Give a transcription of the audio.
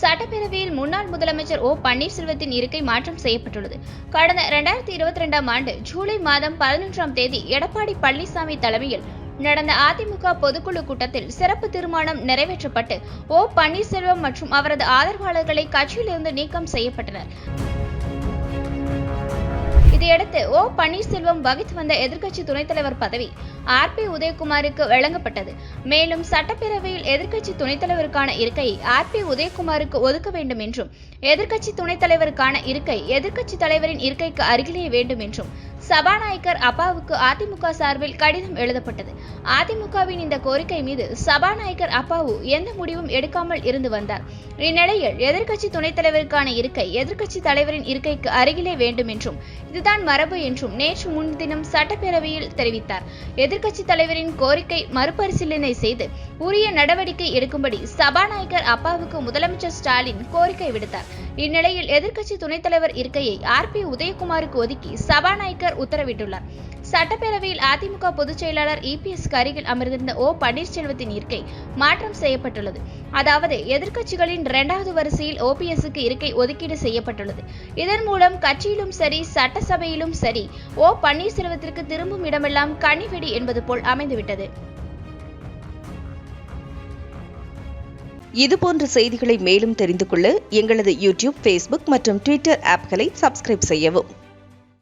சட்டப்பேரவையில் முன்னாள் முதலமைச்சர் ஓ பன்னீர்செல்வத்தின் இருக்கை மாற்றம் செய்யப்பட்டுள்ளது. கடந்த 2022ஆம் ஆண்டு ஜூலை மாதம் 11ஆம் தேதி எடப்பாடி பழனிசாமி தலைமையில் நடந்த அதிமுக பொதுக்குழு கூட்டத்தில் சிறப்பு தீர்மானம் நிறைவேற்றப்பட்டு ஓ பன்னீர்செல்வம் மற்றும் அவரது ஆதரவாளர்களை கட்சியிலிருந்து நீக்கம் செய்யப்பட்டனர். இதையடுத்து ஓ பன்னீர்செல்வம் வகித்து வந்த எதிர்க்கட்சி துணைத் தலைவர் பதவி RP உதயகுமாருக்கு வழங்கப்பட்டது. மேலும் சட்டப்பேரவையில் எதிர்க்கட்சி துணைத் தலைவருக்கான இருக்கையை RP உதயகுமாருக்கு ஒதுக்க வேண்டும் என்றும், எதிர்க்கட்சி துணைத் தலைவருக்கான இருக்கை எதிர்க்கட்சி தலைவரின் இருக்கைக்கு அருகிலேயே வேண்டும் என்றும் சபாநாயகர் அப்பாவுக்கு அதிமுக சார்பில் கடிதம் எழுதப்பட்டது. அதிமுகவின் இந்த கோரிக்கை மீது சபாநாயகர் அப்பாவு எந்த முடிவும் எடுக்காமல் இருந்து வந்தார். இந்நிலையில் எதிர்க்கட்சி துணைத் தலைவருக்கான இருக்கை எதிர்க்கட்சி தலைவரின் இருக்கைக்கு அருகிலே வேண்டும் என்றும், இதுதான் மரபு என்றும் நேற்று முன்தினம் சட்டப்பேரவையில் தெரிவித்தார். எதிர்க்கட்சி தலைவரின் கோரிக்கை மறுபரிசீலனை செய்து உரிய நடவடிக்கை எடுக்கும்படி சபாநாயகர் அப்பாவுக்கு முதலமைச்சர் ஸ்டாலின் கோரிக்கை விடுத்தார். இந்நிலையில் எதிர்க்கட்சி துணைத் தலைவர் இருக்கையை RP உதயகுமாருக்கு ஒதுக்கி சபாநாயகர் உத்தரவிட்டுள்ளார். சட்டப்பேரவையில் அதிமுக பொதுச் செயலாளர் EPS அருகில் அமர்ந்திருந்த ஓ பன்னீர்செல்வத்தின் இருக்கை மாற்றம் செய்யப்பட்டுள்ளது. அதாவது எதிர்க்கட்சிகளின் 2வது வரிசையில் OPSக்கு இருக்கை ஒதுக்கீடு செய்யப்பட்டுள்ளது. இதன் மூலம் கட்சியிலும் சரி சட்டசபையிலும் சரி ஓ பன்னீர்செல்வத்திற்கு திரும்பும் இடமெல்லாம் கனிவெடி என்பது போல் அமைந்துவிட்டது. இதுபோன்ற செய்திகளை மேலும் தெரிந்து கொள்ள எங்களது YouTube, Facebook மற்றும் Twitter ஆப்களை சப்ஸ்கிரைப் செய்யவும்.